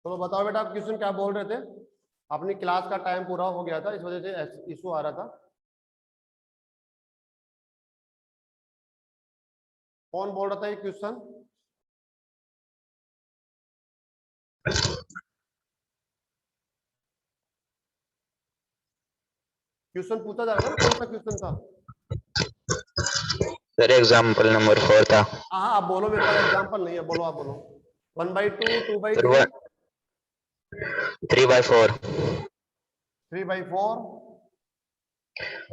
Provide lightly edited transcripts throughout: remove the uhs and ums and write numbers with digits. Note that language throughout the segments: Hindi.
तो बताओ बेटा, आप क्वेश्चन क्या बोल रहे थे? अपनी क्लास का टाइम पूरा हो गया था, इस वजह से इशू आ रहा था। कौन बोल रहा था ये क्वेश्चन? क्वेश्चन पूछा जा रहा था ना, कौन सा क्वेश्चन था? सर एग्जाम्पल नंबर 4 था। हाँ आप बोलो, मेरे पास एग्जाम्पल नहीं है, बोलो आप बोलो। 1/2, 2/3, 3/4, 3/4,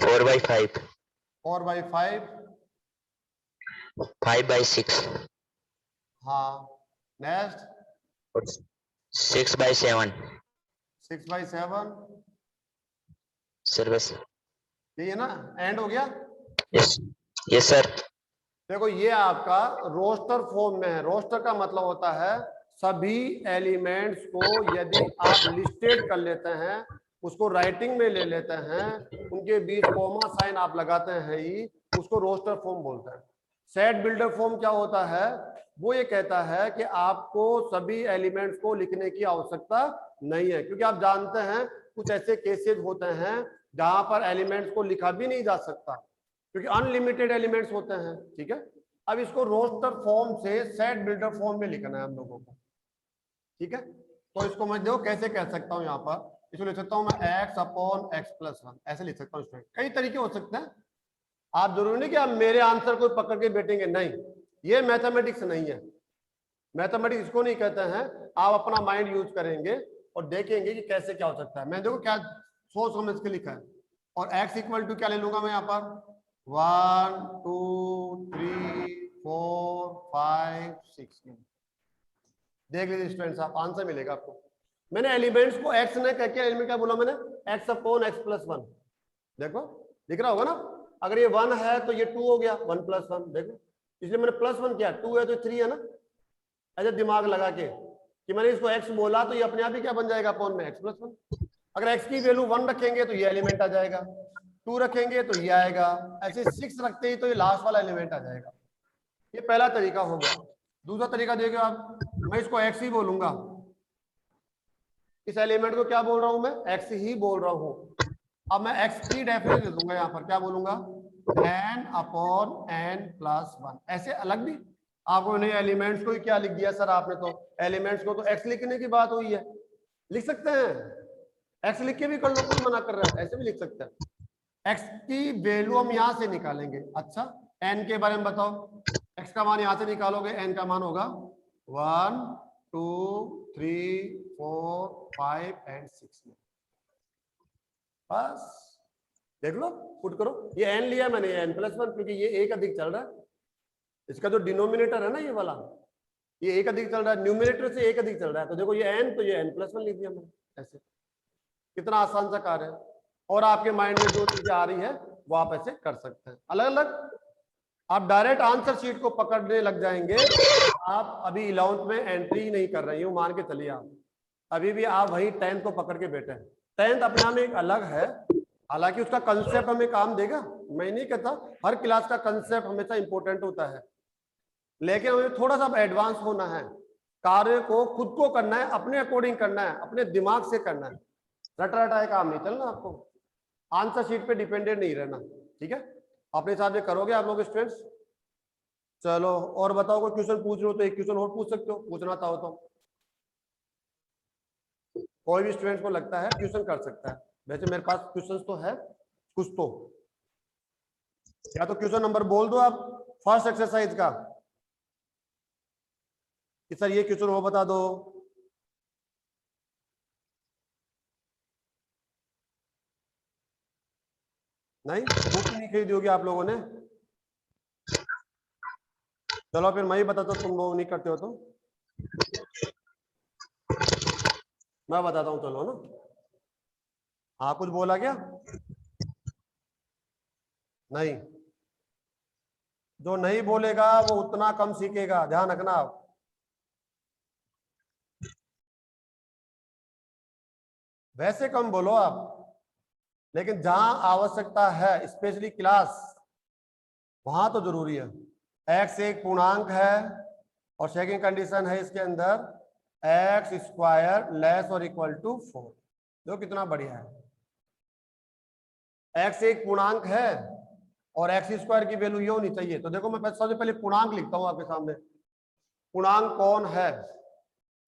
4/5, 4/5, 5/6 हाँ नेक्स्ट, और 6/7। 6/7। सर बस। यही है ना, एंड हो गया। Yes yes sir. देखो ये आपका रोस्टर फॉर्म में है। रोस्टर का मतलब होता है सभी एलिमेंट्स को यदि आप लिस्टेड कर लेते हैं, उसको राइटिंग में ले लेते हैं, उनके बीच कॉमा साइन आप लगाते हैं ही, उसको रोस्टर फॉर्म बोलते हैं। सेट बिल्डर फॉर्म क्या होता है? वो ये कहता है कि आपको सभी एलिमेंट्स को लिखने की आवश्यकता नहीं है, क्योंकि आप जानते हैं कुछ ऐसे केसेस होते हैं जहां पर एलिमेंट्स को लिखा भी नहीं जा सकता, क्योंकि अनलिमिटेड एलिमेंट्स होते हैं। ठीक है, अब इसको रोस्टर फॉर्म से सेट बिल्डर फॉर्म में लिखना है हम लोगों को। ठीक है, तो इसको मैं देखो कैसे कह सकता हूं, यहाँ पर इसको लिख सकता हूं मैं x/x+1, ऐसे लिख सकता हूँ। कई तरीके हो सकते हैं, आप जरूरी नहीं कि आप मेरे आंसर को पकड़ के बैठेंगे, नहीं, ये मैथमेटिक्स नहीं है। मैथमेटिक्स इसको नहीं कहते हैं। आप अपना माइंड यूज करेंगे और देखेंगे कि कैसे क्या हो सकता है। मैं देखो क्या सोच समझ के लिखा है, और x = क्या ले लूंगा मैं यहाँ पर, 1 2 3 4 5 6। देख लीजिए स्टूडेंट्स, आप आंसर मिलेगा आपको। मैंने एलिमेंट्स को x ने कह के एलिमेंट क्या बोला मैंने, x/x+1। देखो दिख रहा होगा ना, अगर ये 1 है तो ये 2 हो गया, 1+1। देखो इसलिए मैंने +1 किया, 2 है तो 3 है ना। ऐसे दिमाग लगा के कि मैंने इसको x बोला तो ये अपने आप ही क्या बन जाएगा, अपॉन में x+1। अगर x की वैल्यू 1 रखेंगे तो ये एलिमेंट आ जाएगा, 2 रखेंगे तो ये आएगा, ऐसे 6 रखते ही तो ये लास्ट वाला एलिमेंट आ जाएगा। ये पहला तरीका हो गया। दूसरा तरीका देखिए आप, मैं इसको x ही बोलूंगा, इस एलिमेंट को क्या बोल रहा हूं मैं, x ही बोल रहा हूं। अब मैं x की डेफिनेशन दे दूंगा, यहाँ पर क्या बोलूंगा, n/n+1। ऐसे अलग भी आपको नहीं, एलिमेंट्स को ही क्या लिख दिया सर आपने, तो एलिमेंट्स को तो x लिखने की बात हुई है, लिख सकते हैं। x लिख के भी कर लो, कौन मना कर रहा है, ऐसे भी लिख सकते हैं। x की वैल्यू हम यहां से निकालेंगे। अच्छा n के बारे में बताओ, x का मान यहां से निकालोगे, n का मान होगा 1 2 3 4 5 एंड 6 में। बस देख लो, पुट करो। ये n लिया मैंने, n+1, क्योंकि ये एक अधिक चल रहा है। इसका जो डिनोमिनेटर है ना ये वाला, ये एक अधिक चल रहा है, न्यूमिनेटर से एक अधिक चल रहा है, तो देखो ये n, तो ये n+1 लिख दिया मैंने। ऐसे कितना आसान सा कार्य है। और आपके माइंड में जो चीजें आ रही है वो आप ऐसे कर सकते हैं अलग अलग। आप डायरेक्ट आंसर शीट को पकड़ने लग जाएंगे। आप अभी 11th में एंट्री ही नहीं कर रहे हैं, मान के चलिए आप अभी भी आप वही 10th को पकड़ के बैठे हैं। 10th अपने आप में एक अलग है, हालांकि उसका कंसेप्ट हमें काम देगा, मैं नहीं कहता हर क्लास का कंसेप्ट हमेशा इंपॉर्टेंट होता है, लेकिन हमें थोड़ा सा एडवांस होना है। कार्य को खुद को करना है, अपने अकॉर्डिंग करना है, अपने दिमाग से करना है। रटा रटाए काम नहीं चलना, आपको आंसर शीट पे डिपेंडेंट नहीं रहना। ठीक है, अपने हिसाब से करोगे आप लोग स्टूडेंट्स। चलो और बताओ, कोई क्वेश्चन पूछ रहे हो तो एक क्वेश्चन और पूछ सकते हो, पूछना चाहो तो। कोई भी स्टूडेंट को लगता है क्वेश्चन कर सकता है। वैसे मेरे पास क्वेश्चन तो है कुछ, तो या तो क्वेश्चन नंबर बोल दो आप फर्स्ट एक्सरसाइज का कि सर ये क्वेश्चन वो बता दो। नहीं, बुक नहीं खरीदी होगी आप लोगों ने। चलो फिर मैं ही बताता हूँ, तुम लोग नहीं करते हो तो मैं बताता हूँ, चलो ना। हाँ कुछ बोला क्या? नहीं, जो नहीं बोलेगा वो उतना कम सीखेगा, ध्यान रखना आप। वैसे कम बोलो आप, लेकिन जहां आवश्यकता है स्पेशली क्लास, वहां तो जरूरी है। x एक पूर्णांक है और सेकंड कंडीशन है इसके अंदर एक्स स्क्वायर लेस और इक्वल टू 4। देखो कितना बढ़िया है, एक्स एक पूर्णांक है और एक्स स्क्वायर की वैल्यू ये होनी चाहिए। तो देखो मैं सबसे पहले पूर्णांक लिखता हूं आपके सामने। पूर्णांक कौन है,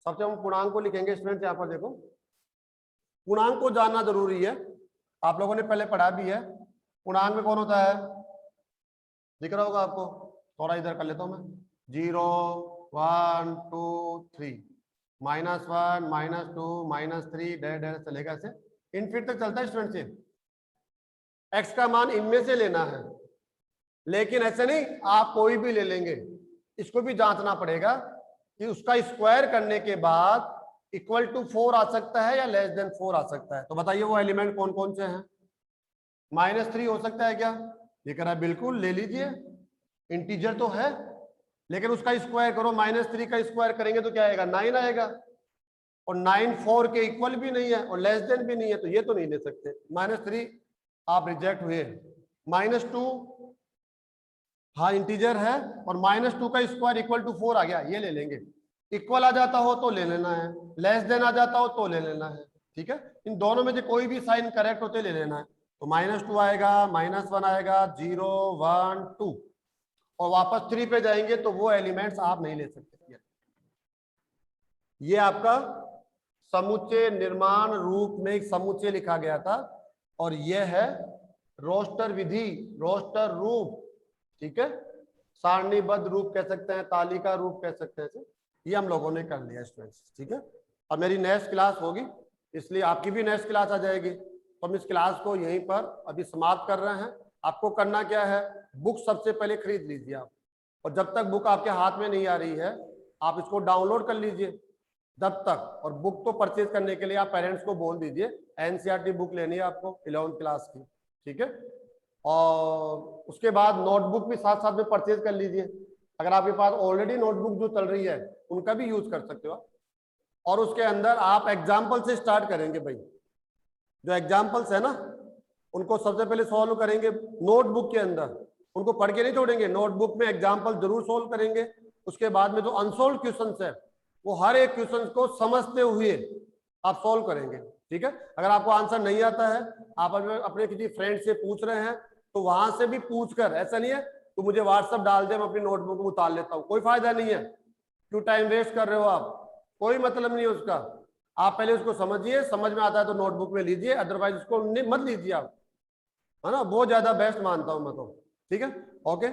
सबसे हम पूर्णांक को लिखेंगे स्टूडेंट। यहाँ पर देखो पूर्णांक को जानना जरूरी है, आप लोगों ने पहले पढ़ा भी है। पूर्णांक में कौन होता है, दिख रहा होगा आपको, थोड़ा इधर कर लेता हूं मैं। 0 1 2 3 -1 -2 -3 डैश डैश चलेगा, ऐसे इनफिनिट तक चलता है स्टूडेंट से। एक्स का मान इनमें से लेना है, लेकिन ऐसे नहीं आप कोई भी ले लेंगे, इसको भी जांचना पड़ेगा कि उसका स्क्वायर करने के बाद इक्वल टू 4 आ सकता है या लेस देन 4 आ सकता है। तो बताइए वो एलिमेंट कौन कौन से हैं। -3 हो सकता है क्या, ये कह रहा है बिल्कुल ले लीजिए, इंटीजर तो है, लेकिन उसका स्क्वायर करो, -3 का स्क्वायर करेंगे तो क्या आएगा, 9 आएगा, और 9 4 के इक्वल भी नहीं है और लेस देन भी नहीं है, तो ये तो नहीं ले सकते। -3 आप रिजेक्ट हुए। -2 हाँ इंटीजर है, और -2 का स्क्वायर इक्वल टू 4 आ गया, ये ले लेंगे। इक्वल आ जाता हो तो ले लेना है, लेस देन आ जाता हो तो ले लेना है, ठीक है। इन दोनों में से कोई भी साइन करेक्ट होते ले लेना है। तो -2 आएगा, -1 आएगा, 0 1 2, और वापस 3 पे जाएंगे तो वो एलिमेंट्स आप नहीं ले सकते। ये आपका समुच्चय निर्माण रूप में एक समुच्चय लिखा गया था, और यह है रोस्टर विधि, रोस्टर रूप, ठीक है, सारणीबद्ध रूप कह सकते हैं, तालिका रूप कह सकते हैं। ये हम लोगों ने कर लिया स्टूडेंट्स, ठीक है। और मेरी नेक्स्ट क्लास होगी, इसलिए आपकी भी नेक्स्ट क्लास आ जाएगी। तो हम इस क्लास को यहीं पर अभी समाप्त कर रहे हैं। आपको करना क्या है, बुक सबसे पहले खरीद लीजिए आप, और जब तक बुक आपके हाथ में नहीं आ रही है आप इसको डाउनलोड कर लीजिए तब तक। और बुक तो परचेज करने के लिए आप पेरेंट्स को बोल दीजिए, एनसीईआरटी बुक लेनी है आपको 11th क्लास की, ठीक है। और उसके बाद नोटबुक भी साथ साथ में परचेज कर लीजिए। अगर आपके पास ऑलरेडी नोटबुक जो चल रही है उनका भी यूज कर सकते हो आप। और उसके अंदर आप एग्जाम्पल से स्टार्ट करेंगे भाई, जो एग्जाम्पल्स है ना उनको सबसे पहले सॉल्व करेंगे नोटबुक के अंदर, उनको पढ़ के नहीं छोड़ेंगे, नोटबुक में एग्जाम्पल जरूर सोल्व करेंगे। उसके बाद में जो अनसोल्व क्वेश्चंस है वो हर एक क्वेश्चन को समझते हुए आप सॉल्व करेंगे, ठीक है। अगर आपको आंसर नहीं आता है, आप अपने किसी फ्रेंड से पूछ रहे हैं तो वहां से भी पूछ कर, ऐसा नहीं है तो मुझे व्हाट्सएप डाल दे मैं अपनी नोटबुक में उतार लेता हूँ, कोई फायदा नहीं है। क्यों टाइम वेस्ट कर रहे हो आप, कोई मतलब नहीं है उसका। आप पहले उसको समझिए, समझ में आता है तो नोटबुक में लीजिए, अदरवाइज उसको मत लीजिए आप, है ना। बहुत ज्यादा बेस्ट मानता हूं मैं तो, ठीक है। ओके।